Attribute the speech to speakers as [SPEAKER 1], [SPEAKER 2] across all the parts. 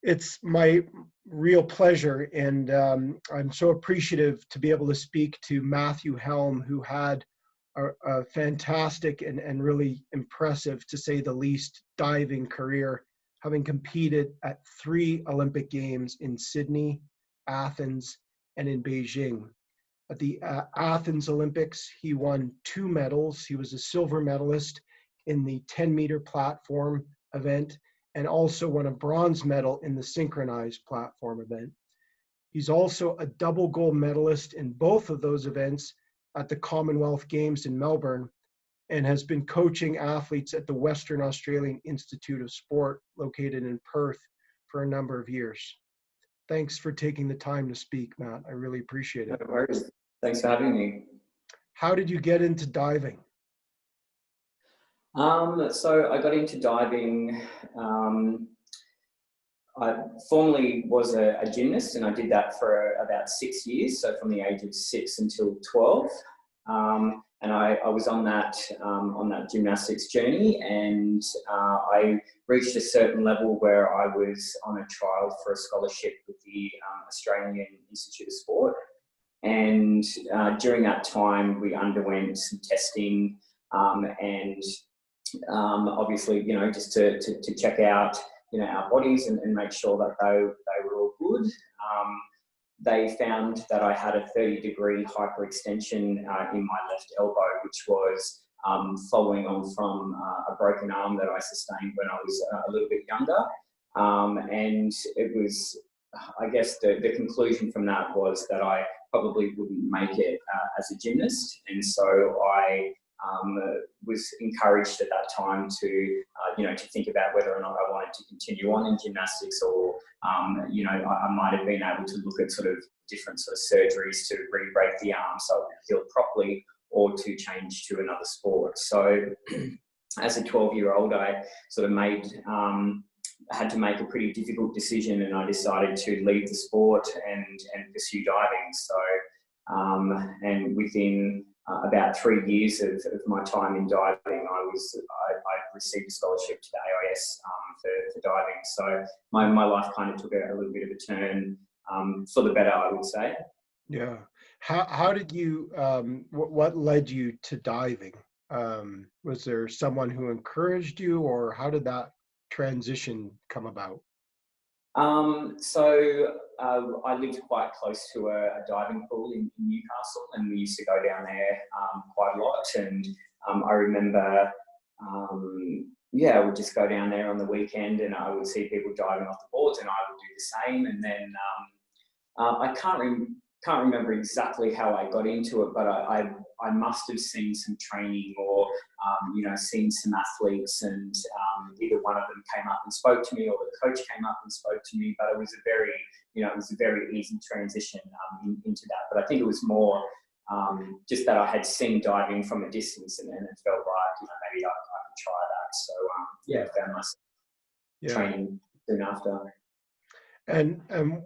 [SPEAKER 1] It's my real pleasure, and I'm so appreciative to be able to speak to Mathew Helm, who had a fantastic and really impressive, to say the least, diving career, having competed at 3 Olympic Games in Sydney, Athens, and in Beijing. At the Athens Olympics, he won 2 medals. He was a silver medalist in the 10-meter platform event, and also won a bronze medal in the synchronized platform event. He's also a double gold medalist in both of those events at the Commonwealth Games in Melbourne, and has been coaching athletes at the Western Australian Institute of Sport located in Perth for a number of years. Thanks for taking the time to speak, Matt. I really appreciate it.
[SPEAKER 2] No worries. Thanks for having me.
[SPEAKER 1] How did you get into diving?
[SPEAKER 2] So I got into diving. I formerly was a gymnast, and I did that for about 6 years, so from the age of 6 until 12. And I was on that gymnastics journey, and I reached a certain level where I was on a trial for a scholarship with the Australian Institute of Sport. And during that time, we underwent some testing, and obviously, just to check out, our bodies and make sure that they were all good. They found that I had a 30-degree hyperextension in my left elbow, which was following on from a broken arm that I sustained when I was a little bit younger. And it was, I guess, the conclusion from that was that I probably wouldn't make it as a gymnast. And so I was encouraged at that time to think about whether or not I wanted to continue on in gymnastics, or I might have been able to look at sort of different sort of surgeries to re-break the arm so it would heal properly, or to change to another sport. So as a 12-year-old, I sort of had to make a pretty difficult decision, and I decided to leave the sport and pursue diving. So and within about 3 years of my time in diving, I received a scholarship to the AIS for diving. So my life kind of took a little bit of a turn for the better, I would say.
[SPEAKER 1] Yeah. How did you, what led you to diving? Was there someone who encouraged you, or how did that transition come about?
[SPEAKER 2] I lived quite close to a diving pool in Newcastle, and we used to go down there quite a lot. And I remember, I would just go down there on the weekend, and I would see people diving off the boards, and I would do the same. And then I can't remember exactly how I got into it, but I must have seen some training, or seen some athletes, and either one of them came up and spoke to me, or the coach came up and spoke to me. But it was a very easy transition into that. But I think it was more just that I had seen diving from a distance, and it felt like maybe I could try that. So I found myself training soon after.
[SPEAKER 1] And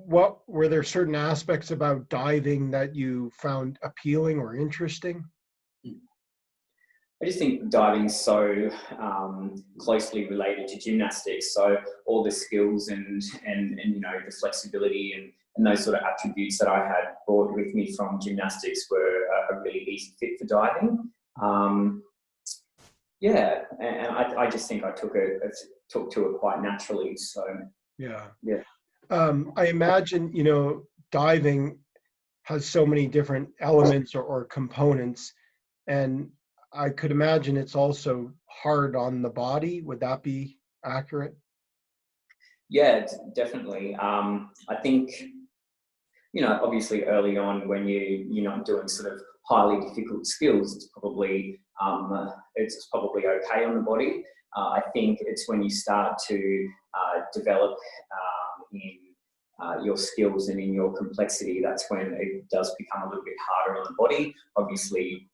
[SPEAKER 1] what were there certain aspects about diving that you found appealing or interesting?
[SPEAKER 2] I just think diving is so closely related to gymnastics. So all the skills and the flexibility and those sort of attributes that I had brought with me from gymnastics were a really easy fit for diving. And I just think I took to it quite naturally. So yeah.
[SPEAKER 1] I imagine, diving has so many different elements or components, and I could imagine it's also hard on the body. Would that be accurate?
[SPEAKER 2] Yeah, definitely. I think, obviously early on when you're not doing sort of highly difficult skills, it's probably okay on the body. I think it's when you start to develop in your skills and in your complexity, that's when it does become a little bit harder on the body. Obviously,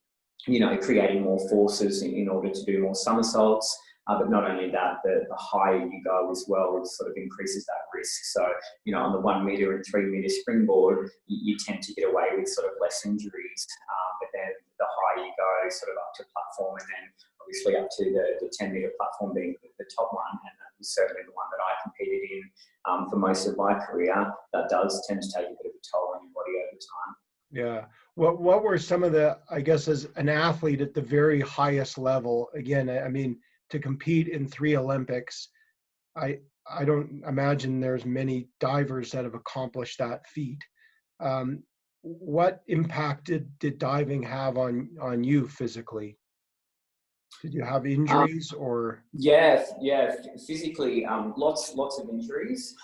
[SPEAKER 2] creating more forces in order to do more somersaults. But not only that, the higher you go as well, sort of increases that risk. So, on the 1 meter and 3 meter springboard, you tend to get away with sort of less injuries. But then the higher you go, sort of up to platform, and then obviously up to the 10 meter platform being the top one. And was certainly the one that I competed in for most of my career, that does tend to take a bit of a toll on your body over time.
[SPEAKER 1] Yeah. What were some of the, I guess, as an athlete at the very highest level, again, I mean, to compete in 3 Olympics, I don't imagine there's many divers that have accomplished that feat. What impact did diving have on you physically? Did you have injuries or?
[SPEAKER 2] Yeah, physically, lots of injuries.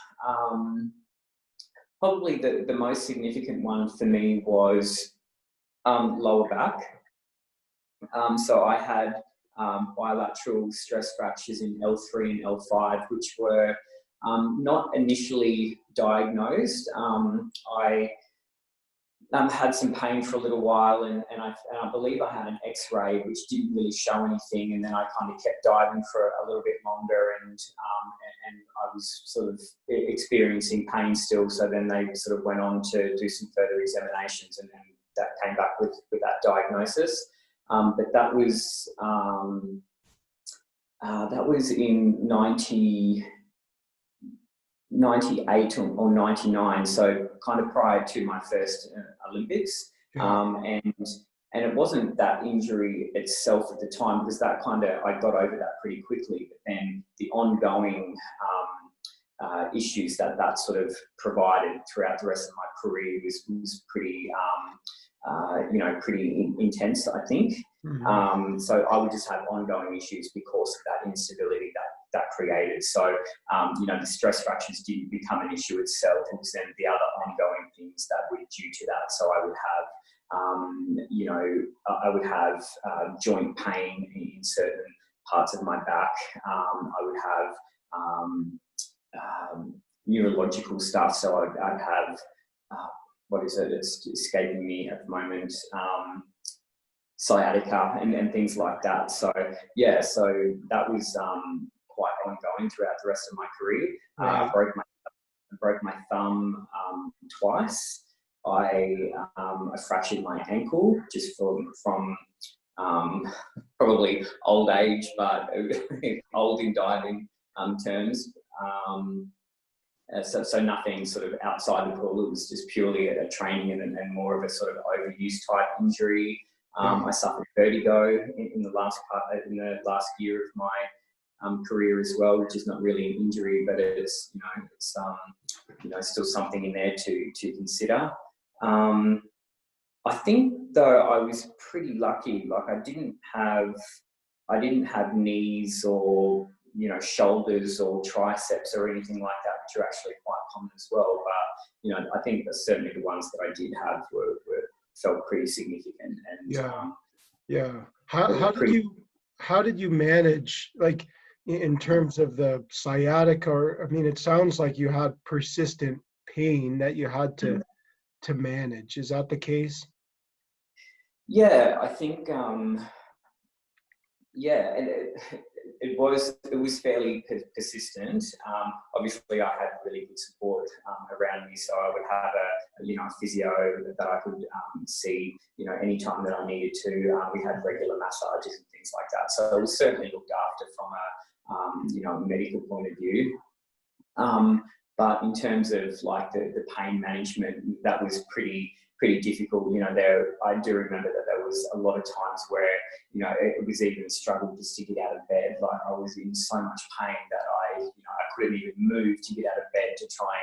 [SPEAKER 2] Probably the most significant one for me was lower back. So I had bilateral stress fractures in L3 and L5, which were not initially diagnosed. I had some pain for a little while, and I believe I had an X-ray which didn't really show anything, and then I kind of kept diving for a little bit longer, and I was sort of experiencing pain still. So then they sort of went on to do some further examinations, and that came back with that diagnosis. But that was in 98 or 99, so kind of prior to my first Olympics. And it wasn't that injury itself at the time, because that I got over that pretty quickly. But then the ongoing issues that sort of provided throughout the rest of my career was pretty pretty intense, I think.
[SPEAKER 1] Mm-hmm.
[SPEAKER 2] So I would just have ongoing issues because of that instability that created. So, the stress fractures didn't become an issue itself. It was then the other ongoing things that were due to that. So I would have, joint pain in certain parts of my back. I would have neurological stuff. So I'd have, what is it? It's escaping me at the moment. Sciatica and things like that. So yeah, so that was quite ongoing throughout the rest of my career.
[SPEAKER 1] Right.
[SPEAKER 2] I broke my thumb twice. I fractured my ankle just from probably old age, but old in diving terms. So nothing sort of outside the pool. It was just purely a training and more of a sort of overuse type injury. I suffered vertigo in the last year of my career as well, which is not really an injury, but it's still something in there to consider. I think though I was pretty lucky. Like I didn't have knees or shoulders or triceps or anything like that, which are actually quite common as well. But I think that certainly the ones that I did have were felt pretty significant. And
[SPEAKER 1] How did you manage, like, in terms of the sciatica? Or I mean, it sounds like you had persistent pain that you had to manage. Is that the case?
[SPEAKER 2] Yeah, I think and it was fairly persistent. Obviously, I had really good support around me, so I would have a physio that I could see anytime that I needed to. We had regular massages and things like that, so it was certainly looked after from a medical point of view. But in terms of like the pain management, that was pretty difficult. I do remember that there was a lot of times where it was even a struggle just to get out of bed. Like I was in so much pain that I couldn't even move to get out of bed to try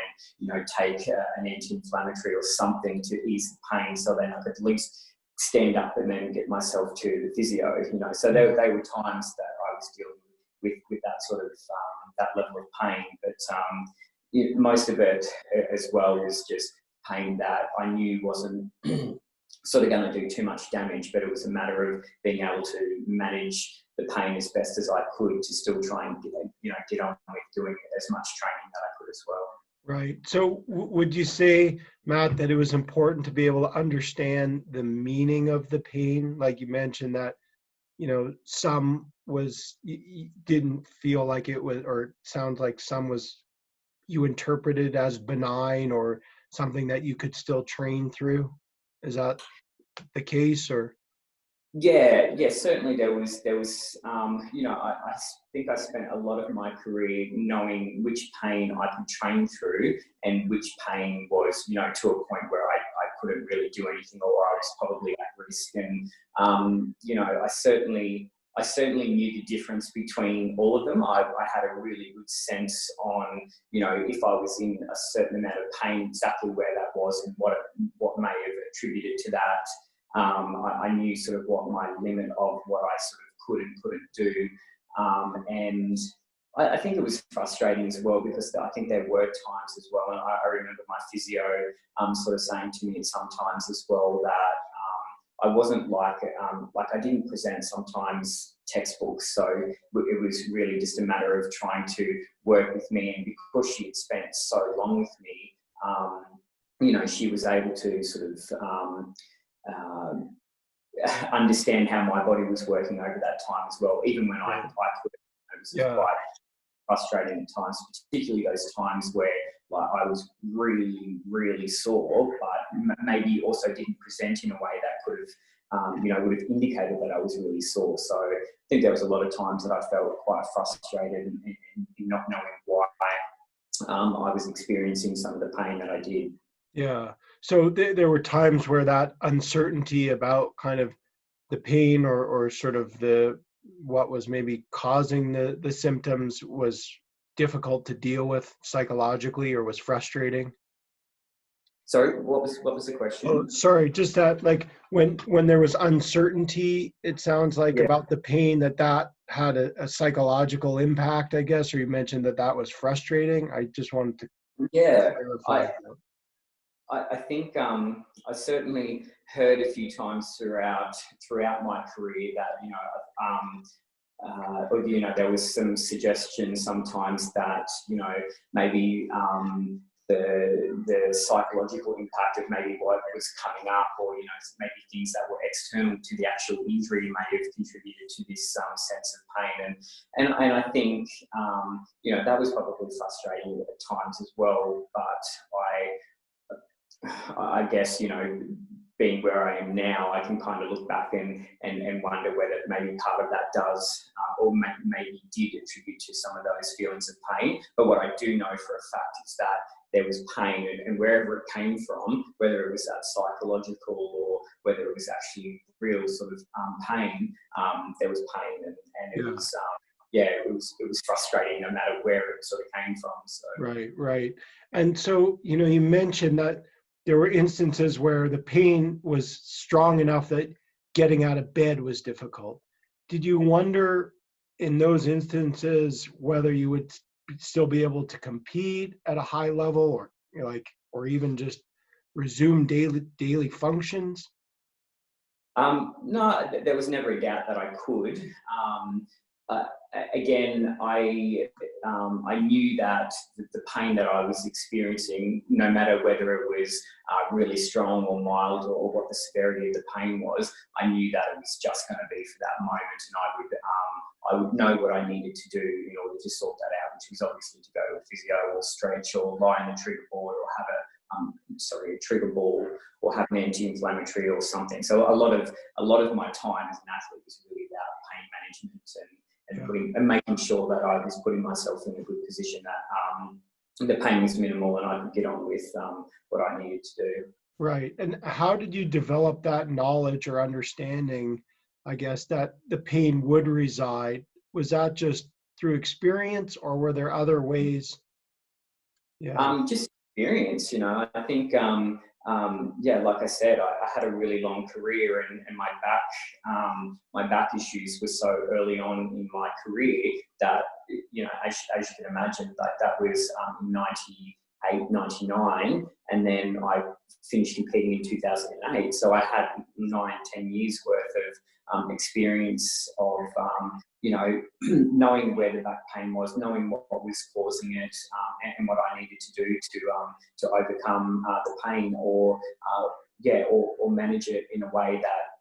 [SPEAKER 2] and take an anti-inflammatory or something to ease the pain, so then I could at least stand up and then get myself to the physio. So they were times that I was dealing with that sort of that level of pain, but most of it as well was just pain that I knew wasn't sort of going to do too much damage, but it was a matter of being able to manage the pain as best as I could to still try and get on with doing as much training that I could as well.
[SPEAKER 1] Right. So would you say, Matt, that it was important to be able to understand the meaning of the pain? Like you mentioned that, some was, you didn't feel like it was, or sounds like some was you interpreted as benign or something that you could still train through. Is that the case, or?
[SPEAKER 2] Yeah, certainly you know, I think I spent a lot of my career knowing which pain I could train through and which pain was, you know, to a point where I couldn't really do anything, or I was probably at risk. And, you know, I certainly knew the difference between all of them. I had a really good sense on, you know, if I was in a certain amount of pain, exactly where that was and what may have attributed to that. I knew sort of what my limit of what I sort of could and couldn't do. And I think it was frustrating as well, because I think there were times as well, and I remember my physio sort of saying to me sometimes as well that I wasn't like I didn't present sometimes textbooks, so it was really just a matter of trying to work with me. And because she had spent so long with me, you know, she was able to sort of understand how my body was working over that time as well, even when I couldn't. It was quite frustrating at times, particularly those times where like I was really, really sore, but maybe also didn't present in a way that could have, you know, would have indicated that I was really sore. So I think there was a lot of times that I felt quite frustrated in not knowing why I was experiencing some of the pain that I did.
[SPEAKER 1] Yeah. So there were times where that uncertainty about kind of the pain or sort of what was maybe causing the symptoms was difficult to deal with psychologically, or was frustrating.
[SPEAKER 2] Sorry, what was the
[SPEAKER 1] Oh,
[SPEAKER 2] question?
[SPEAKER 1] sorry, just that, like, when there was uncertainty, it sounds like
[SPEAKER 2] Yeah.
[SPEAKER 1] about the pain, that had a psychological impact, I guess, or you mentioned that was frustrating. I just wanted to
[SPEAKER 2] Yeah,
[SPEAKER 1] clarify
[SPEAKER 2] I,
[SPEAKER 1] that.
[SPEAKER 2] I think I certainly heard a few times throughout my career that, you know, or, you know, there was some suggestion sometimes that, you know, maybe the psychological impact of maybe what was coming up, or, you know, maybe things that were external to the actual injury may have contributed to this sense of pain. And I think, you know, that was probably frustrating at times as well. But I guess, you know, being where I am now, I can kind of look back and wonder whether maybe part of that does, or maybe did attribute to some of those feelings of pain. But what I do know for a fact is that there was pain, and wherever it came from, whether it was that psychological or whether it was actually real sort of pain, there was pain, and it was, yeah, it was frustrating no matter where it sort of came from. So.
[SPEAKER 1] Right. And so, you know, you mentioned that there were instances where the pain was strong enough that getting out of bed was difficult. Did you wonder in those instances whether you would still be able to compete at a high level, or, you know, like, or even just resume daily functions?
[SPEAKER 2] No, there was never a doubt that I could. Uh, Again, I knew that the pain that I was experiencing, no matter whether it was really strong or mild, or what the severity of the pain was, I knew that it was just going to be for that moment, and I would know what I needed to do in order to sort that out, which was obviously to go to a physio or stretch or lie on the trigger board or have a trigger ball, or have an anti-inflammatory or something. So a lot of my time as an athlete was really about pain management and making sure that I was putting myself in a good position, that the pain was minimal and I could get on with what I needed to do.
[SPEAKER 1] Right. And how did you develop that knowledge or understanding, I guess, that the pain would reside? Was that just through experience, or were there other ways? Yeah.
[SPEAKER 2] Just experience, you know. I think, yeah, like I said, I had a really long career, and my back issues were so early on in my career that, you know, as you can imagine, like that was 98, 99, and then I finished competing in 2008. So I had 9-10 years worth of experience of, you know, knowing where the back pain was, knowing what was causing it, and what I needed to do to overcome the pain, or manage it in a way that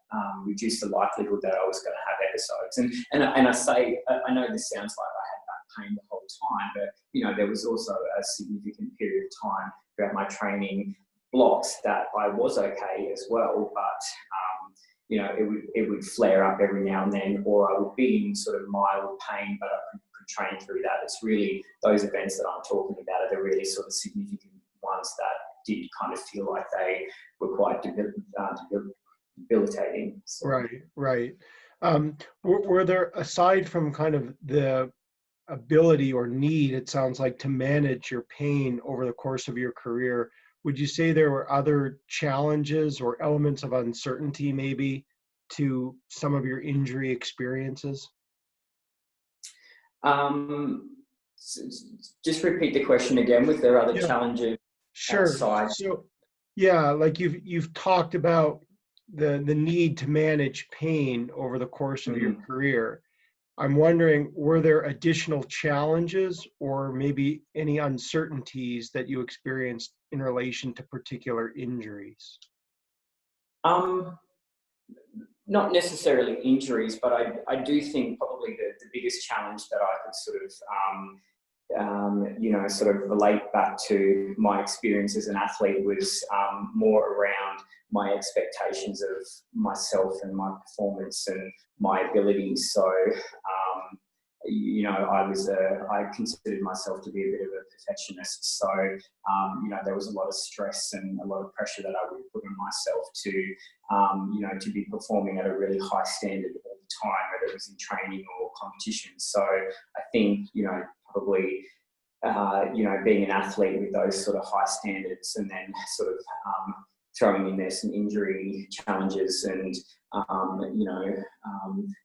[SPEAKER 2] reduced the likelihood that I was going to have episodes. And I say, I know this sounds like I had back pain the whole time, but, you know, there was also a significant period of time throughout my training blocks that I was okay as well. But it would flare up every now and then, or I would be in sort of mild pain, but I could train through that. It's really those events that I'm talking about are the really sort of significant ones that did kind of feel like they were quite debilitating. So.
[SPEAKER 1] Right. Were there, aside from kind of the ability or need, it sounds like, to manage your pain over the course of your career, would you say there were other challenges or elements of uncertainty maybe to some of your injury experiences?
[SPEAKER 2] Just repeat the question again. Was there other
[SPEAKER 1] Yeah,
[SPEAKER 2] challenges
[SPEAKER 1] sure.
[SPEAKER 2] outside?
[SPEAKER 1] So, yeah, like you've talked about the need to manage pain over the course of your career. I'm wondering, were there additional challenges or maybe any uncertainties that you experienced in relation to particular injuries?
[SPEAKER 2] Not necessarily injuries, but I do think probably the biggest challenge that I could sort of sort of relate back to my experience as an athlete was more around my expectations of myself and my performance and my abilities. So, I considered myself to be a bit of a perfectionist. So, there was a lot of stress and a lot of pressure that I would put on myself to be performing at a really high standard all the time, whether it was in training or competition. So I think, probably, being an athlete with those sort of high standards and then sort of throwing in there some injury challenges and,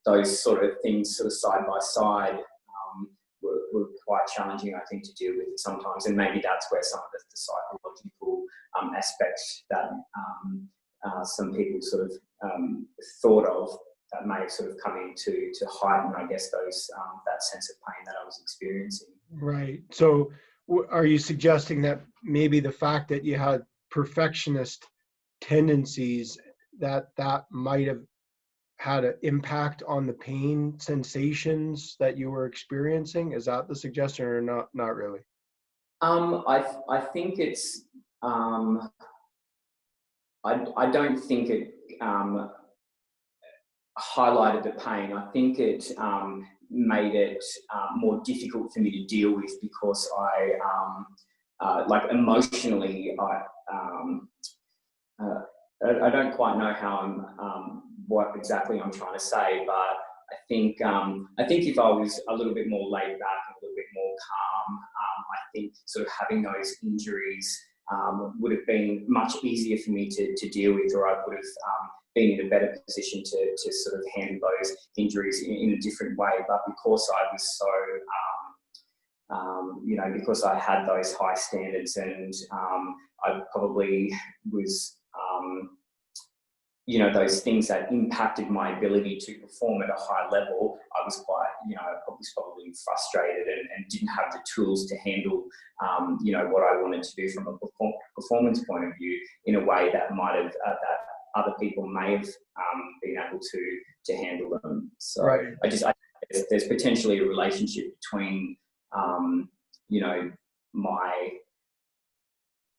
[SPEAKER 2] those sort of things sort of side by side were quite challenging, I think, to deal with sometimes. And maybe that's where some of the psychological aspects that some people sort of thought of that may have sort of come in to heighten, I guess, those that sense of pain that I was experiencing.
[SPEAKER 1] Right. So are you suggesting that maybe the fact that you had perfectionist tendencies, that might have had an impact on the pain sensations that you were experiencing? Is that the suggestion, or not really?
[SPEAKER 2] I think it's I don't think it highlighted the pain. I think it made it more difficult for me to deal with because like emotionally, I don't quite know how what exactly I'm trying to say, but I think if I was a little bit more laid back and a little bit more calm, I think sort of having those injuries would have been much easier for me to deal with, or I would have been in a better position to sort of handle those injuries in a different way. But because I was so, because I had those high standards and I probably was, those things that impacted my ability to perform at a high level, I was quite, I was probably frustrated and didn't have the tools to handle, what I wanted to do from a performance point of view in a way that might have, that other people may have been able to handle them. So
[SPEAKER 1] Right.
[SPEAKER 2] There's potentially a relationship between, my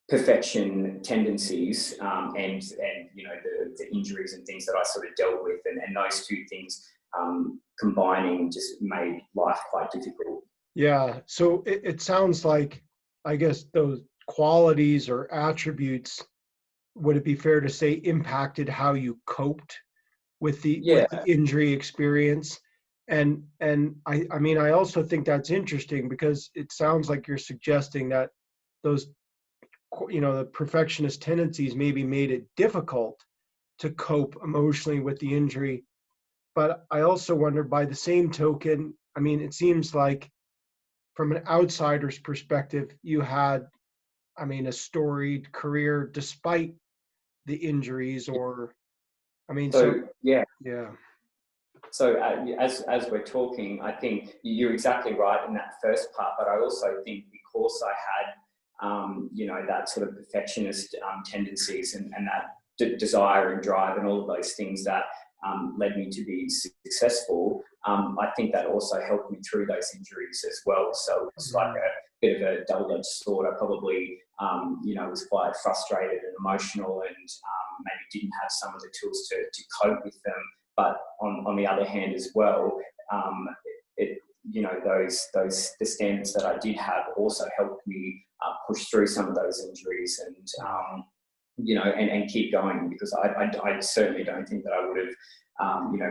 [SPEAKER 2] perfection tendencies and the injuries and things that I sort of dealt with, and those two things combining just made life quite difficult.
[SPEAKER 1] Yeah. So it sounds like, I guess, those qualities or attributes, would it be fair to say, impacted how you coped with the injury experience? And I mean, I also think that's interesting because it sounds like you're suggesting that those, the perfectionist tendencies maybe made it difficult to cope emotionally with the injury. But I also wonder, by the same token, I mean, it seems like from an outsider's perspective, you had, I mean, a storied career despite the injuries, or, I mean,
[SPEAKER 2] so yeah.
[SPEAKER 1] Yeah.
[SPEAKER 2] So as we're talking, I think you're exactly right in that first part, but I also think because I had, that sort of perfectionist tendencies and that desire and drive and all of those things that led me to be successful, I think that also helped me through those injuries as well. So it's like bit of a double-edged sword. I probably, was quite frustrated and emotional, and maybe didn't have some of the tools to cope with them. But on the other hand as well, the standards that I did have also helped me push through some of those injuries and keep going, because I certainly don't think that I would have,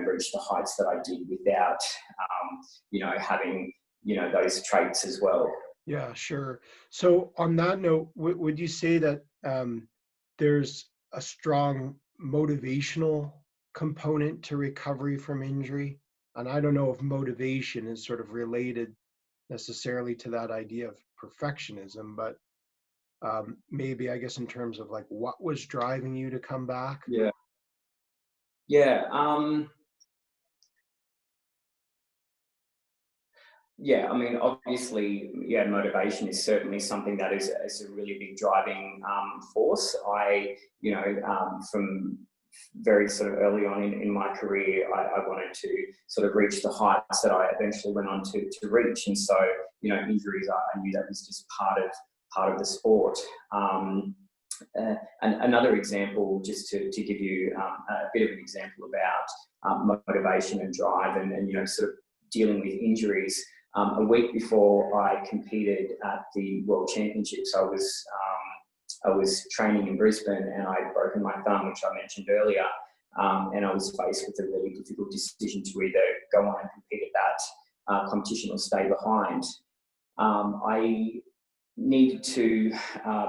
[SPEAKER 2] reached the heights that I did without, having, those traits as well.
[SPEAKER 1] Yeah, sure. So on that note, would you say that there's a strong motivational component to recovery from injury? And I don't know if motivation is sort of related necessarily to that idea of perfectionism, but maybe, I guess, in terms of like what was driving you to come back?
[SPEAKER 2] Yeah. Yeah. Yeah, I mean, obviously, motivation is certainly something that is a really big driving force. From very sort of early on in my career, I wanted to sort of reach the heights that I eventually went on to reach. And so, injuries, I knew that was just part of the sport. And another example, just to give you a bit of an example about motivation and drive and sort of dealing with injuries. A week before I competed at the World Championships, I was training in Brisbane, and I had broken my thumb, which I mentioned earlier, and I was faced with a really difficult decision to either go on and compete at that competition or stay behind. I needed to,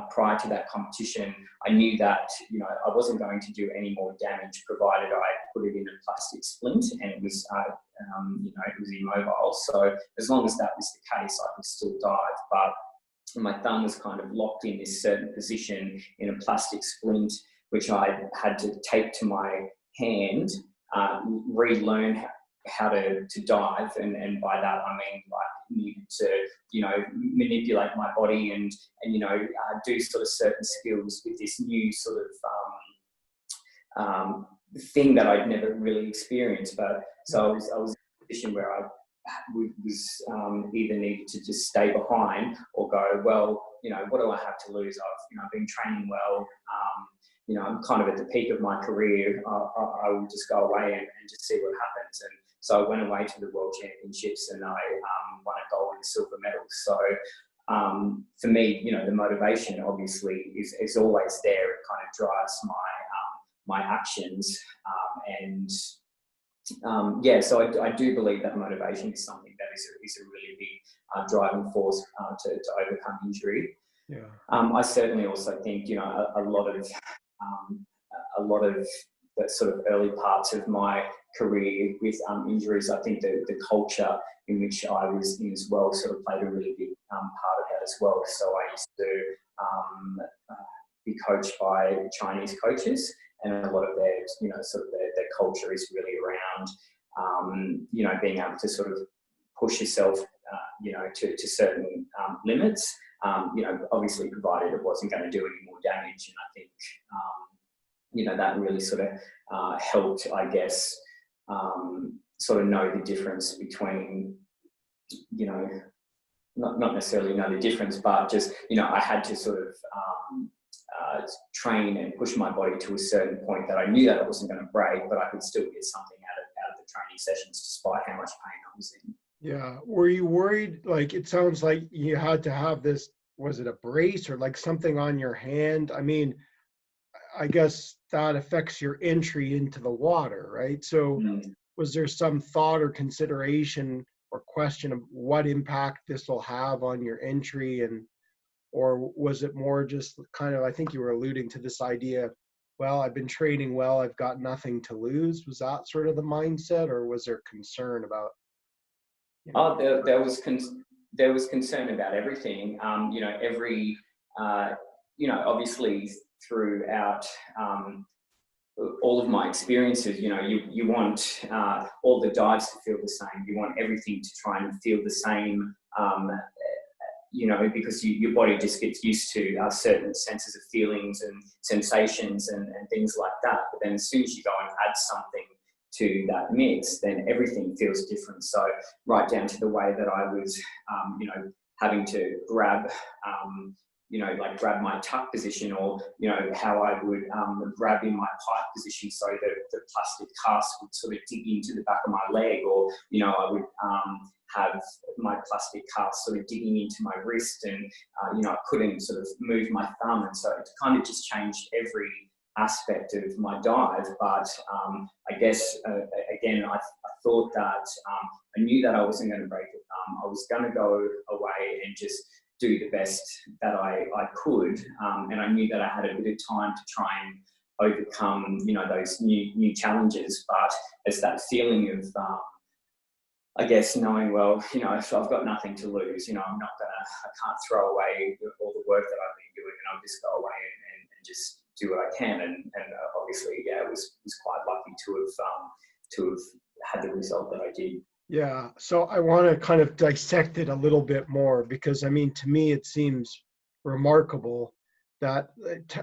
[SPEAKER 2] prior to that competition, I knew that I wasn't going to do any more damage provided I put it in a plastic splint, and it was it was immobile. So as long as that was the case, I could still dive. But my thumb was kind of locked in this certain position in a plastic splint, which I had to tape to my hand, relearn how to dive, and by that I mean needed to manipulate my body and do sort of certain skills with this new sort of thing that I'd never really experienced. But so I was in a position where I was either needed to just stay behind or go, well, what do I have to lose? I've been training well. I'm kind of at the peak of my career. I will just go away and just see what happens. And so I went away to the World Championships, and I won a gold and silver medal. So for me, the motivation obviously is always there. It kind of drives my actions. So I do believe that motivation is something that is a really big driving force to overcome injury.
[SPEAKER 1] Yeah.
[SPEAKER 2] I certainly also think a lot of the sort of early parts of my career with injuries, I think the culture in which I was in as well sort of played a really big part of that as well. So I used to be coached by Chinese coaches, and a lot of their their culture is really around being able to sort of push yourself to certain limits. Obviously provided it wasn't going to do any more damage. And I think, that really sort of helped, I guess, sort of know the difference between, not necessarily know the difference, but just, I had to sort of train and push my body to a certain point that I knew that it wasn't going to break, but I could still get something out of the training sessions despite how much pain I was in.
[SPEAKER 1] Yeah. Were you worried? Like, it sounds like you had to have this, was it a brace or like something on your hand? I mean, I guess that affects your entry into the water, right? So was there some thought or consideration or question of what impact this will have on your entry, or was it more just kind of, I think you were alluding to this idea, well, I've been training well, I've got nothing to lose. Was that sort of the mindset, or was there concern about?
[SPEAKER 2] There was concern about everything. Obviously throughout all of my experiences, you want all the dives to feel the same. You want everything to try and feel the same, because your body just gets used to certain senses of feelings and sensations and things like that. But then as soon as you go and add something to that mix, then everything feels different. So right down to the way that I was, having to grab, like grab my tuck position, or, how I would grab in my pipe position so that the plastic cast would sort of dig into the back of my leg, or, I would have my plastic cast sort of digging into my wrist, and, I couldn't sort of move my thumb. And so it kind of just changed every aspect of my dive. But I guess, again, I thought that I knew that I wasn't going to break a thumb. I was going to go away and just do the best that I could. And I knew that I had a bit of time to try and overcome, those new challenges. But it's that feeling of, I guess, knowing, well, if I've got nothing to lose, I can't throw away all the work that I've been doing, and I'll just go away and just do what I can. And obviously, yeah, it was quite lucky to have had the result that I did.
[SPEAKER 1] Yeah. So I want to kind of dissect it a little bit more, because I mean, to me, it seems remarkable that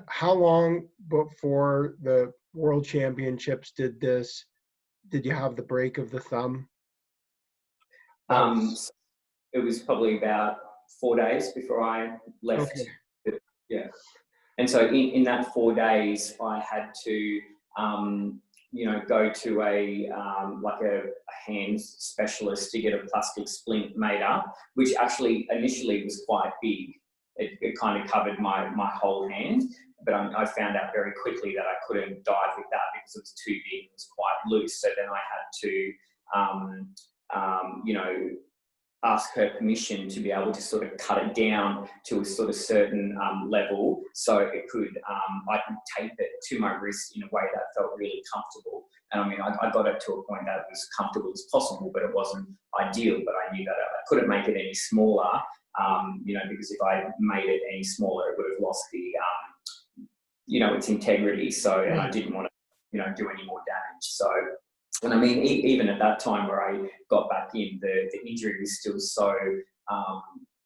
[SPEAKER 1] how long before the World Championships did you have the break of the thumb?
[SPEAKER 2] It was probably about 4 days before I left.
[SPEAKER 1] Okay.
[SPEAKER 2] Yeah. And so in that 4 days, I had to, go to a hand specialist to get a plastic splint made up, which actually initially was quite big. It kind of covered my whole hand, but I found out very quickly that I couldn't dive with that because it was too big. It was quite loose. So then I had to, ask her permission to be able to sort of cut it down to a sort of certain level, so it could I could tape it to my wrist in a way that felt really comfortable. And I mean, I got it to a point that it was comfortable as possible, but it wasn't ideal. But I knew that I couldn't make it any smaller, because if I made it any smaller, it would have lost the, its integrity. So, and I didn't want to, do any more damage. So. And I mean, even at that time where I got back in, the injury was still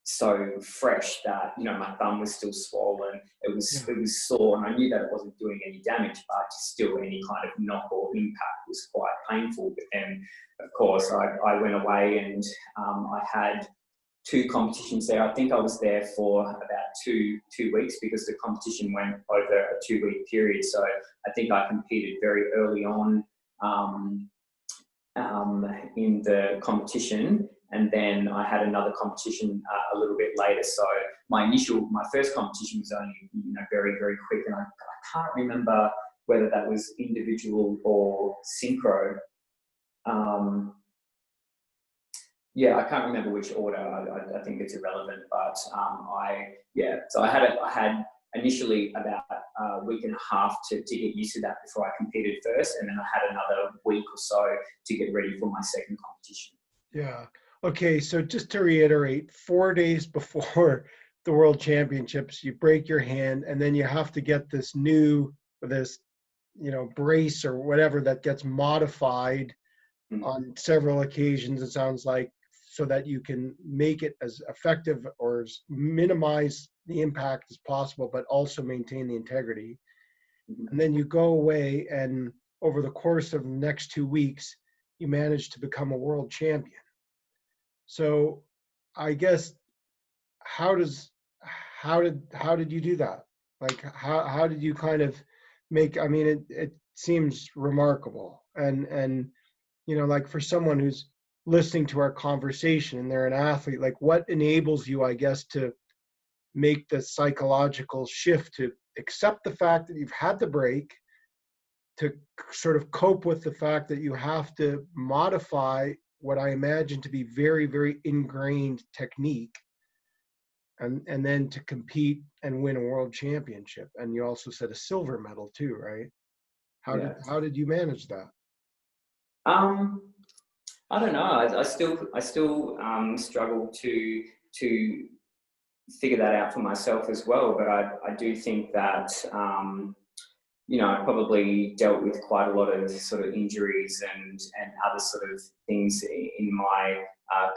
[SPEAKER 2] so fresh that, my thumb was still swollen. It was sore, and I knew that it wasn't doing any damage, but still any kind of knock or impact was quite painful. But then, of course, I went away, and I had 2 competitions there. I think I was there for about two weeks, because the competition went over a 2-week period. So I think I competed very early on in the competition, and then I had another competition a little bit later. So my first competition was only very, very quick, and I can't remember whether that was individual or synchro. I can't remember which order. I think it's irrelevant, but so I had initially about a week and a half to get used to that before I competed first, and then I had another week or so to get ready for my second competition.
[SPEAKER 1] Yeah. Okay, so just to reiterate, 4 days before the World Championships, you break your hand, and then you have to get this brace or whatever that gets modified on several occasions, it sounds like, so that you can make it as effective or as minimize the impact as possible, but also maintain the integrity. And then you go away, and over the course of the next 2 weeks, you manage to become a world champion. So I guess, how did you do that? Like, how did you kind of make, I mean, it seems remarkable. And like, for someone who's listening to our conversation and they're an athlete, like, what enables you, I guess, to make the psychological shift to accept the fact that you've had the break, to sort of cope with the fact that you have to modify what I imagine to be very, very ingrained technique, and then to compete and win a world championship. And you also said a silver medal too, right? How did you manage that?
[SPEAKER 2] I don't know. I still struggle to figure that out for myself as well. But I do think that I probably dealt with quite a lot of sort of injuries and other sort of things in my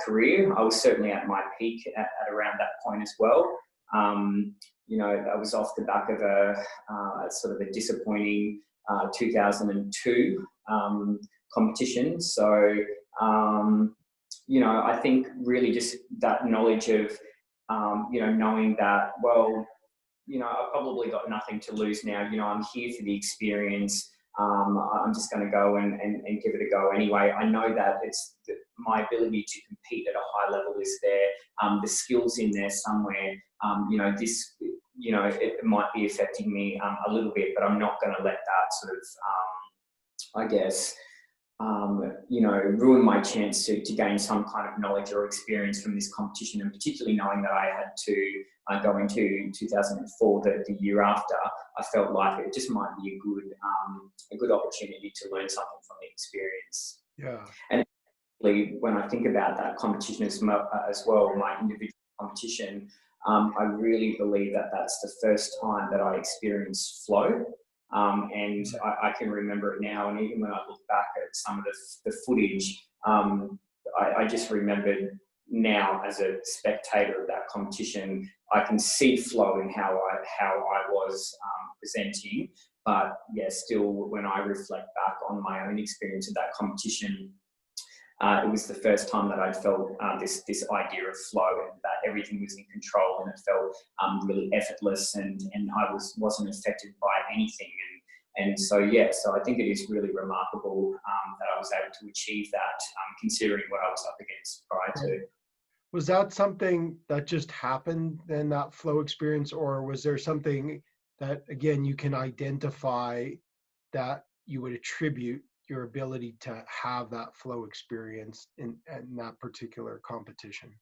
[SPEAKER 2] career. I was certainly at my peak at around that point as well. I was off the back of a sort of a disappointing 2002 competition. So, I think really just that knowledge of you know, knowing that, well, you know, I've probably got nothing to lose now. You know, I'm here for the experience. I'm just going to go and give it a go anyway. I know that my ability to compete at a high level is there. The skills in there somewhere. You know, you know, it might be affecting me a little bit, but I'm not going to let that sort of, I guess, you know, ruin my chance to gain some kind of knowledge or experience from this competition, and particularly knowing that I had to go into 2004, the year after. I felt like it just might be a good opportunity to learn something from the experience.
[SPEAKER 1] Yeah.
[SPEAKER 2] And when I think about that competition as well, my individual competition, I really believe that that's the first time that I experienced flow. And I can remember it now, and even when I look back at some of the footage, I just remembered now as a spectator of that competition, I can see flow in how I was presenting. But yeah, still, when I reflect back on my own experience of that competition, it was the first time that I'd felt this idea of flow, and that everything was in control, and it felt really effortless, and I wasn't affected by anything. And so, yeah, so I think it is really remarkable that I was able to achieve that, considering what I was up against prior to.
[SPEAKER 1] Was that something that just happened then, that flow experience, or was there something that, again, you can identify that you would attribute your ability to have that flow experience in that particular competition?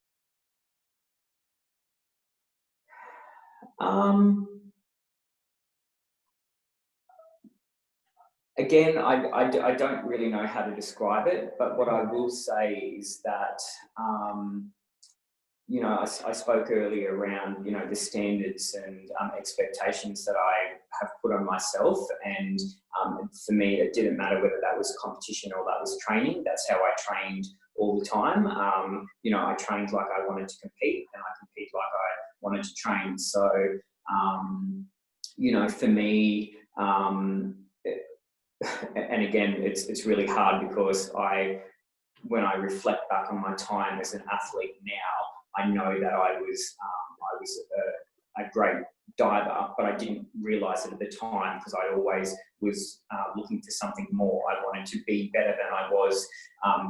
[SPEAKER 2] Again, I don't really know how to describe it, but what I will say is that, you know, I spoke earlier around, you know, the standards and expectations that I have put on myself. And for me, it didn't matter whether that was competition or that was training. That's how I trained all the time. You know, I trained like I wanted to compete, and I compete like I wanted to train. So, you know, for me, and again, it's really hard because when I reflect back on my time as an athlete now, I know that I was a great diver, but I didn't realise it at the time because I always was looking for something more. I wanted to be better than I was,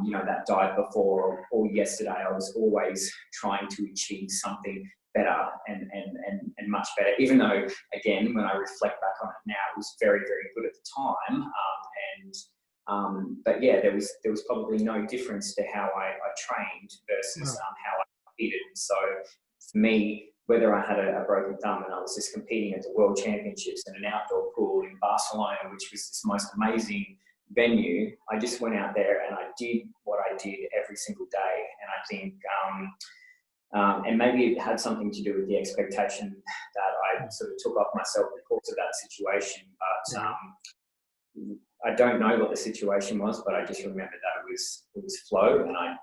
[SPEAKER 2] you know, that dive before or yesterday. I was always trying to achieve something better and much better, even though, again, when I reflect back on it now, it was very, very good at the time. But yeah, there was probably no difference to how I trained versus how I competed. So for me, whether I had a broken thumb and I was just competing at the World Championships in an outdoor pool in Barcelona, which was this most amazing venue, I just went out there and I did what I did every single day. And I think, and maybe it had something to do with the expectation that I sort of took off myself because of that situation. But I don't know what the situation was, but I just remember that it was flow, and I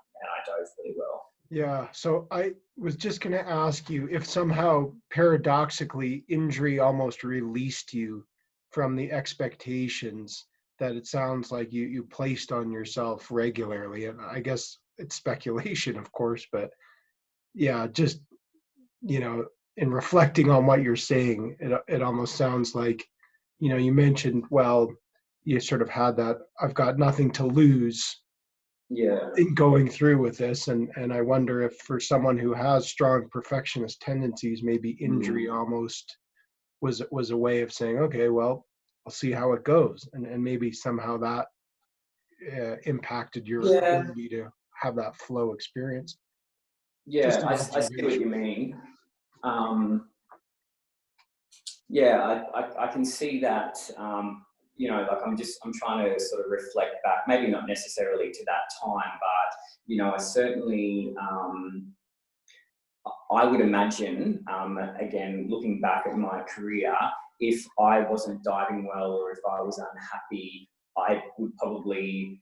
[SPEAKER 2] dove really well.
[SPEAKER 1] Yeah. So I was just going to ask you if somehow paradoxically injury almost released you from the expectations that it sounds like you placed on yourself regularly. And I guess it's speculation, of course, but yeah, just, you know, in reflecting on what you're saying, it almost sounds like, you know, you mentioned, well, you sort of had that, I've got nothing to lose in going through with this. And I wonder if for someone who has strong perfectionist tendencies, maybe injury almost was a way of saying, okay, well, I'll see how it goes. And maybe somehow that impacted your ability to have that flow experience.
[SPEAKER 2] Yeah, I see what you mean. Yeah, I can see that. You know, like I'm trying to sort of reflect back, maybe not necessarily to that time, but you know, I certainly, I would imagine, again, looking back at my career, if I wasn't diving well or if I was unhappy, I would probably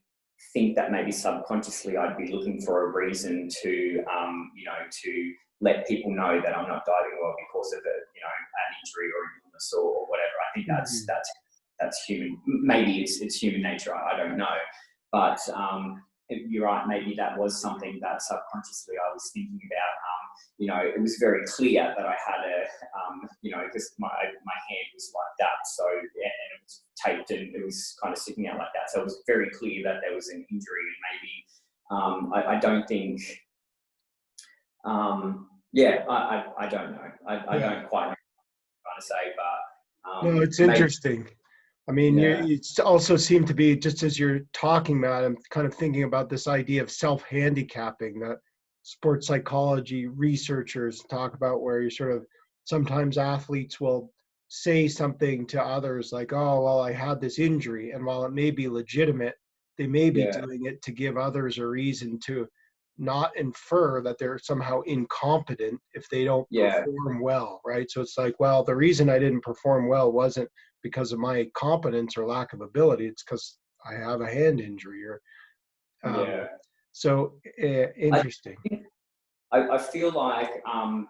[SPEAKER 2] think that maybe subconsciously I'd be looking for a reason to, you know, to let people know that I'm not diving well because of you know, an injury or an illness or whatever. I think that's human. Maybe it's human nature. I don't know, but you're right. Maybe that was something that subconsciously I was thinking about. you know, it was very clear that I had you know, because my hand was like that, so and it was taped and it was kind of sticking out like that. So it was very clear that there was an injury, and maybe I don't think. Yeah, I don't know. I don't quite know what I'm trying to say, but
[SPEAKER 1] No, it's
[SPEAKER 2] maybe,
[SPEAKER 1] interesting. I mean,
[SPEAKER 2] yeah,
[SPEAKER 1] you also seem to be, just as you're talking about, I'm kind of thinking about this idea of self-handicapping that sports psychology researchers talk about, where you sort of, sometimes athletes will say something to others like, oh, well, I had this injury. And while it may be legitimate, they may be
[SPEAKER 2] yeah,
[SPEAKER 1] doing it to give others a reason to not infer that they're somehow incompetent if they don't
[SPEAKER 2] yeah,
[SPEAKER 1] perform well, right? So it's like, well, the reason I didn't perform well wasn't because of my competence or lack of ability. It's because I have a hand injury. Or
[SPEAKER 2] yeah.
[SPEAKER 1] so
[SPEAKER 2] I
[SPEAKER 1] interesting.
[SPEAKER 2] think I feel like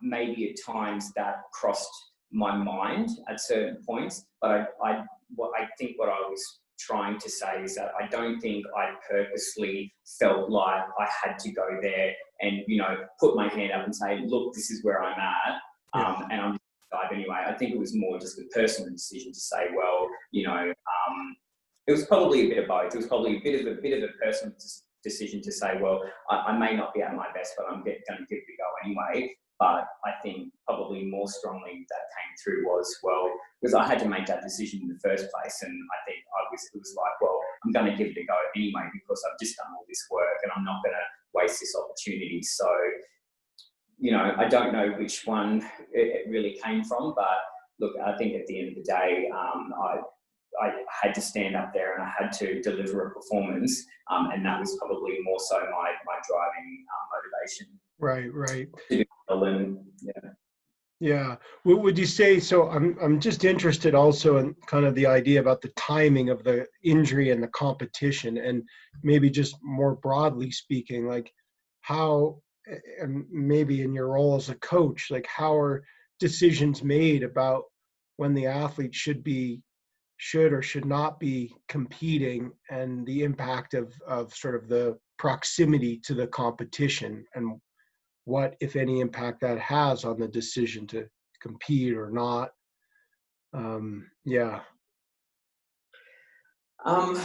[SPEAKER 2] maybe at times that crossed my mind at certain points, but I think what I was trying to say is that I don't think I purposely felt like I had to go there and, you know, put my hand up and say, look, this is where I'm at,
[SPEAKER 1] Yeah,
[SPEAKER 2] and I'm dive anyway. I think it was more just a personal decision to say, well, you know, it was probably a bit of both. It was probably a bit of a personal decision to say, well, I may not be at my best, but I'm going to give it a go anyway. But I think probably more strongly that came through was, well, because I had to make that decision in the first place, and I think it was like, well, I'm going to give it a go anyway because I've just done all this work and I'm not going to waste this opportunity. So, you know, I don't know which one it really came from, but look, I think at the end of the day, I had to stand up there and I had to deliver a performance, and that was probably more so my driving motivation
[SPEAKER 1] right, right.
[SPEAKER 2] to do well. And yeah,
[SPEAKER 1] Yeah. Would you say, so I'm just interested also in kind of the idea about the timing of the injury and the competition, and maybe just more broadly speaking, like how, and maybe in your role as a coach, like how are decisions made about when the athlete should or should not be competing, and the impact of sort of the proximity to the competition, and what, if any, impact that has on the decision to compete or not. Yeah,
[SPEAKER 2] um,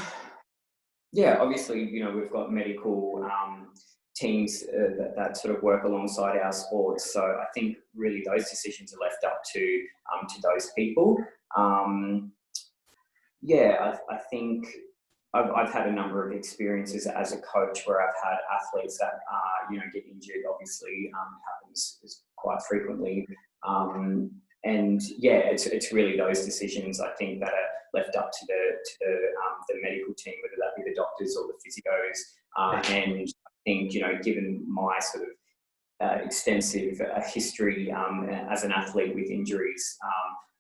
[SPEAKER 2] yeah. Obviously, you know, we've got medical teams that sort of work alongside our sports. So I think really those decisions are left up to those people. Um, Yeah, I think I've had a number of experiences as a coach where I've had athletes that you know, get injured. Obviously, happens quite frequently, and yeah, it's really those decisions I think that are left up to the medical team, whether that be the doctors or the physios. And I think, you know, given my sort of extensive history as an athlete with injuries,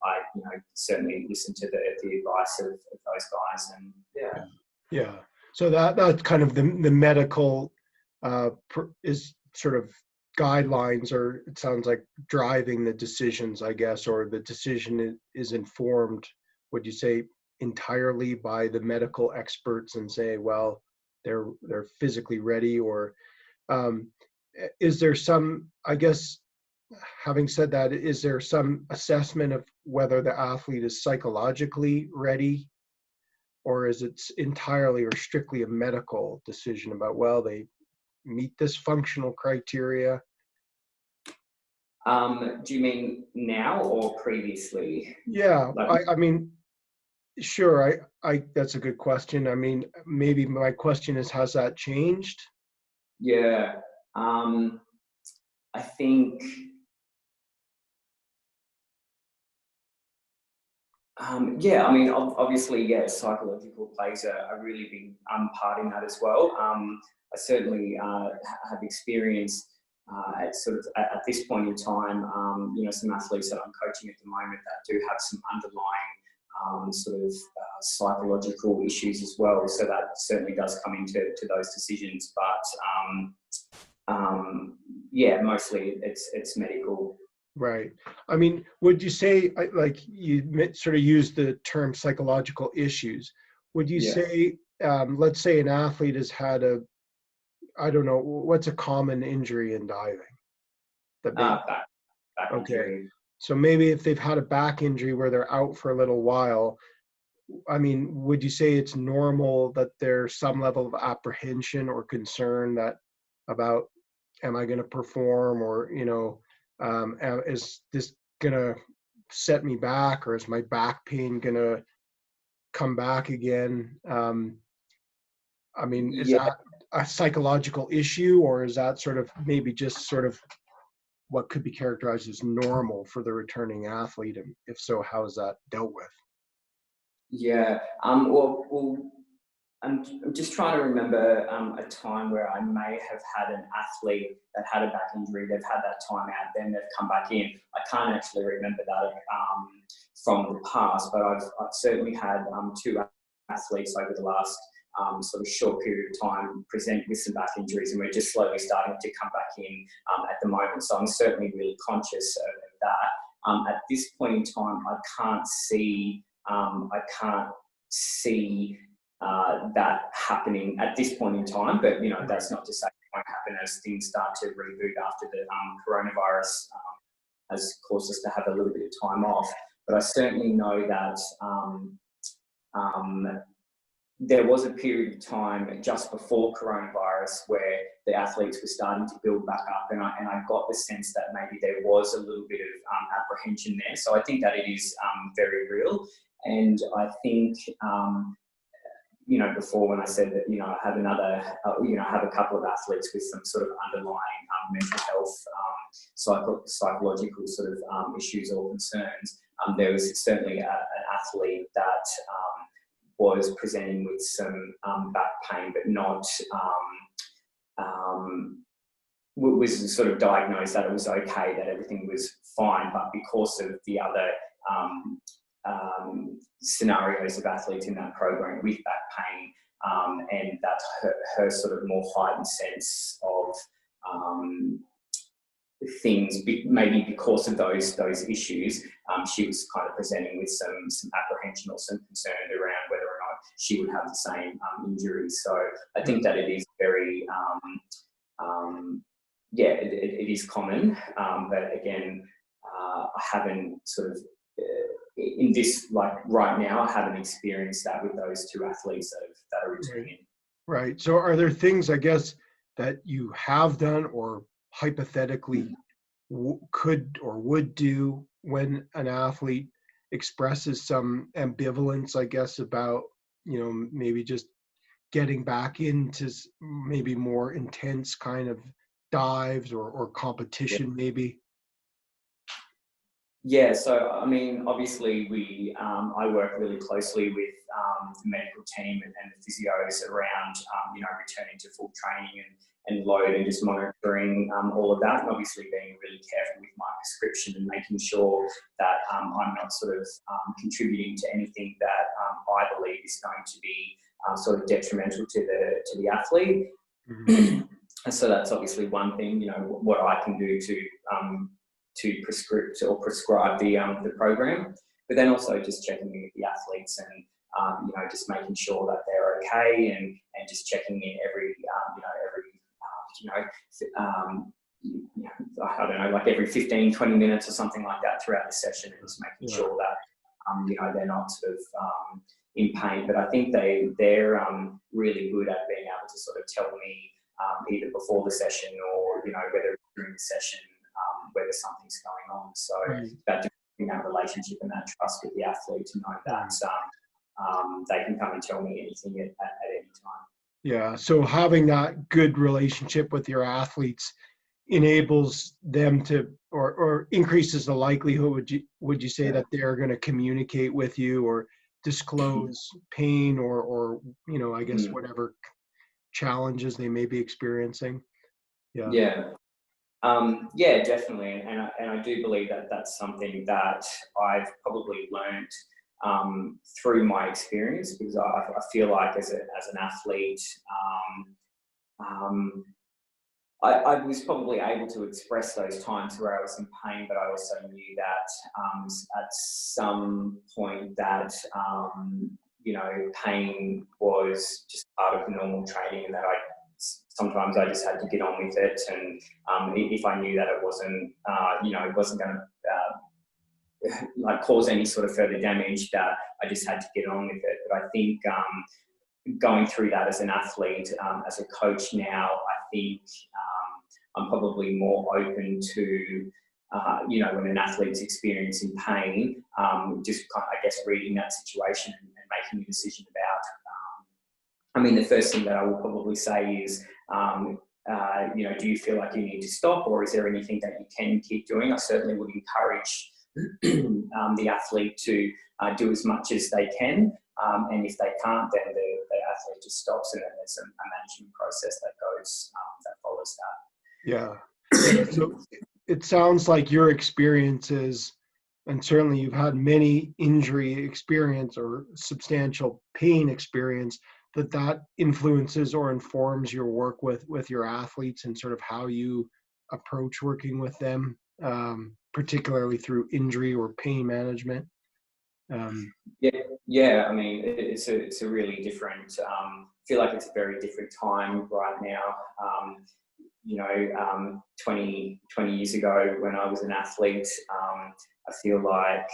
[SPEAKER 2] I, you know, certainly listen to the advice of those guys, and yeah.
[SPEAKER 1] yeah. So that's kind of the medical is sort of guidelines, or it sounds like driving the decisions, I guess, or the decision is informed, would you say, entirely by the medical experts, and say, well, they're physically ready, or um, is there some, I guess, having said that, is there some assessment of whether the athlete is psychologically ready, or is it entirely or strictly a medical decision about, well, they meet this functional criteria?
[SPEAKER 2] Do you mean now or previously?
[SPEAKER 1] Yeah,
[SPEAKER 2] Like,
[SPEAKER 1] I mean, sure, I that's a good question. I mean, maybe my question is, has that changed?
[SPEAKER 2] yeah, I think. Yeah, I mean, obviously, yeah, psychological plays a really big part in that as well. I certainly have experience at sort of at this point in time, you know, some athletes that I'm coaching at the moment that do have some underlying sort of psychological issues as well. So that certainly does come into those decisions. But yeah, mostly it's medical.
[SPEAKER 1] Right. I mean, would you say, like you sort of use the term psychological issues, would you
[SPEAKER 2] Yeah.
[SPEAKER 1] say, let's say an athlete has had I don't know, what's a common injury in diving? That may,
[SPEAKER 2] Back
[SPEAKER 1] okay.
[SPEAKER 2] injury.
[SPEAKER 1] So maybe if they've had a back injury where they're out for a little while, I mean, would you say it's normal that there's some level of apprehension or concern that about, am I going to perform, or, is this going to set me back, or is my back pain going to come back again? I mean, is
[SPEAKER 2] Yeah,
[SPEAKER 1] that a psychological issue, or is that sort of maybe just sort of what could be characterized as normal for the returning athlete? And if so, how is that dealt with?
[SPEAKER 2] yeah. Well, I'm just trying to remember a time where I may have had an athlete that had a back injury. They've had that time out, then they've come back in. I can't actually remember that from the past, but I've certainly had two athletes over the last sort of short period of time present with some back injuries, and we're just slowly starting to come back in at the moment. So I'm certainly really conscious of that. At this point in time, I can't see that happening at this point in time, but that's not to say it won't happen as things start to reboot after the coronavirus has caused us to have a little bit of time off. But I certainly know that there was a period of time just before coronavirus where the athletes were starting to build back up, and I got the sense that maybe there was a little bit of apprehension there. So I think that it is very real, and I think before when I said that I have another I have a couple of athletes with some sort of underlying mental health psychological sort of issues or concerns. There was certainly an athlete that was presenting with some back pain, but not was sort of diagnosed that it was okay, that everything was fine, but because of the other scenarios of athletes in that program with back pain, and that her sort of more heightened sense of things, maybe because of those issues, she was kind of presenting with some apprehension or some concern around whether or not she would have the same injuries. So I think that it is very, it is common, but again, I haven't sort of, in this, like right now, I haven't experienced that with those two athletes that are returning.
[SPEAKER 1] Right. So are there things, I guess, that you have done or hypothetically could or would do when an athlete expresses some ambivalence, I guess, about, maybe just getting back into maybe more intense kind of dives or competition, maybe?
[SPEAKER 2] Yeah, so I mean, obviously I work really closely with the medical team and the physios around, returning to full training and load, and just monitoring all of that, and obviously being really careful with my prescription and making sure that I'm not sort of contributing to anything that I believe is going to be sort of detrimental to the athlete. Mm-hmm. So that's obviously one thing, what I can do to prescribe the program, but then also just checking in with the athletes and just making sure that they're okay, and just checking in every I don't know, like every 15, 20 minutes or something like that throughout the session, and just making sure that they're not sort of in pain. But I think they're really good at being able to sort of tell me either before the session or whether during the session whether something's going on. So that developing that relationship and that trust with the athlete to know that they can come and tell me anything at any time.
[SPEAKER 1] Yeah. So having that good relationship with your athletes enables them to, or increases the likelihood, would you say, that they're going to communicate with you or disclose pain or I guess whatever challenges they may be experiencing?
[SPEAKER 2] Yeah, definitely, and I do believe that that's something that I've probably learned through my experience, because I feel like as an athlete, I was probably able to express those times where I was in pain, but I also knew that at some point that pain was just part of normal training, and that I sometimes I just had to get on with it. And if I knew that it wasn't, it wasn't going to like cause any sort of further damage, that I just had to get on with it. But I think going through that as an athlete, as a coach now, I think I'm probably more open to, when an athlete's experiencing pain, just kind of, I guess, reading that situation and making a decision about. The first thing that I will probably say is, do you feel like you need to stop, or is there anything that you can keep doing? I certainly would encourage the athlete to do as much as they can, and if they can't, then the athlete just stops, and then there's a management process that goes that follows that.
[SPEAKER 1] Yeah. So it sounds like your experiences, and certainly you've had many injury experience or substantial pain experience, that influences or informs your work with your athletes and sort of how you approach working with them, particularly through injury or pain management.
[SPEAKER 2] Yeah. It's a really different. I feel like it's a very different time right now. 20 years ago when I was an athlete, I feel like,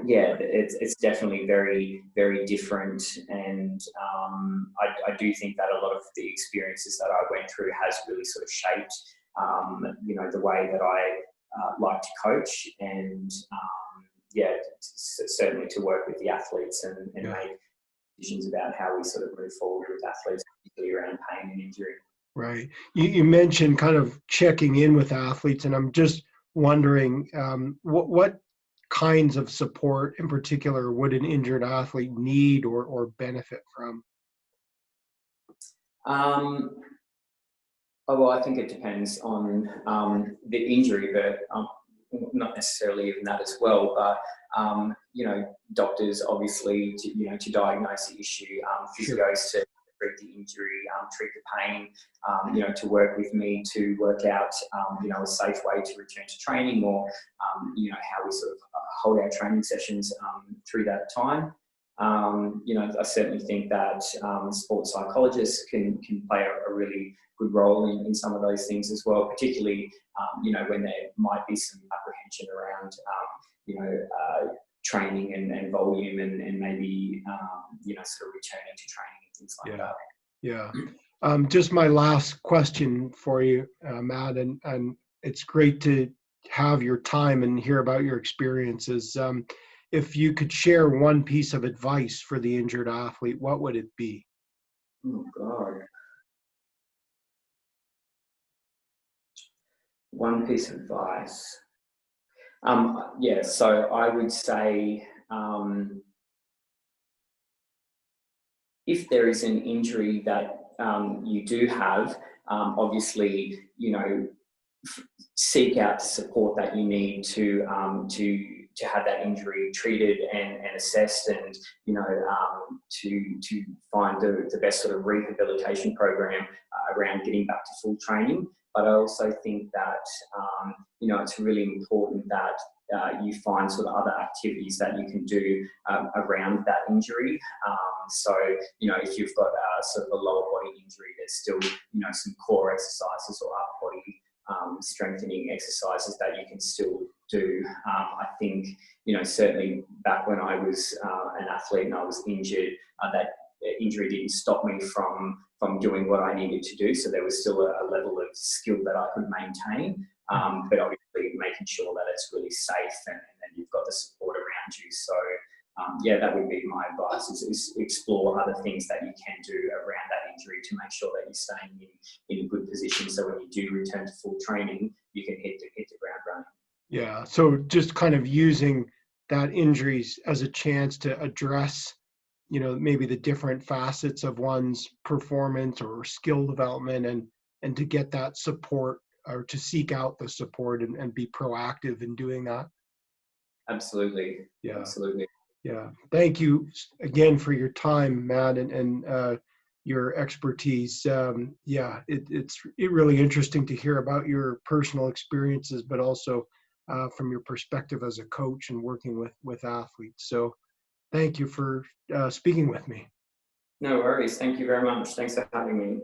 [SPEAKER 2] it's definitely very, very different. And I do think that a lot of the experiences that I went through has really sort of shaped, the way that I like to coach, and certainly to work with the athletes and make decisions about how we sort of move forward with athletes, particularly around pain and injury.
[SPEAKER 1] Right. You mentioned kind of checking in with athletes, and I'm just wondering what kinds of support in particular would an injured athlete need or benefit from?
[SPEAKER 2] Well, I think it depends on the injury, but not necessarily even that as well. But doctors obviously to diagnose the issue, physios to treat the injury, treat the pain, to work with me to work out a safe way to return to training, or how we sort of hold our training sessions through that time. I certainly think that sports psychologists can play a really good role in some of those things as well, particularly when there might be some apprehension around training and volume and maybe sort of returning to training and things like that.
[SPEAKER 1] Yeah. Just my last question for you, Matt, and it's great to have your time and hear about your experiences. If you could share one piece of advice for the injured athlete, what would it be?
[SPEAKER 2] Oh, God. One piece of advice. So I would say, if there is an injury that you do have, obviously, seek out the support that you need to have that injury treated and assessed, and to find the best sort of rehabilitation program around getting back to full training. But I also think that it's really important that you find sort of other activities that you can do around that injury. So if you've got sort of a lower body injury, there's still some core exercises or upper body strengthening exercises that you can still do. I think certainly back when I was an athlete and I was injured, that injury didn't stop me from doing what I needed to do. So there was still a level of skill that I could maintain, but obviously making sure that it's really safe and then you've got the support around you. So that would be my advice, is explore other things that you can do around that injury to make sure that you're staying in a good position. So when you do return to full training, you can hit the ground running.
[SPEAKER 1] Yeah. So just kind of using that injuries as a chance to address, maybe the different facets of one's performance or skill development, and to get that support, or to seek out the support and be proactive in doing that.
[SPEAKER 2] Absolutely.
[SPEAKER 1] Yeah.
[SPEAKER 2] Absolutely.
[SPEAKER 1] Yeah. Thank you again for your time, Matt, and your expertise. It's really interesting to hear about your personal experiences, but also from your perspective as a coach and working with athletes. So thank you for speaking with me.
[SPEAKER 2] No worries. Thank you very much. Thanks for having me.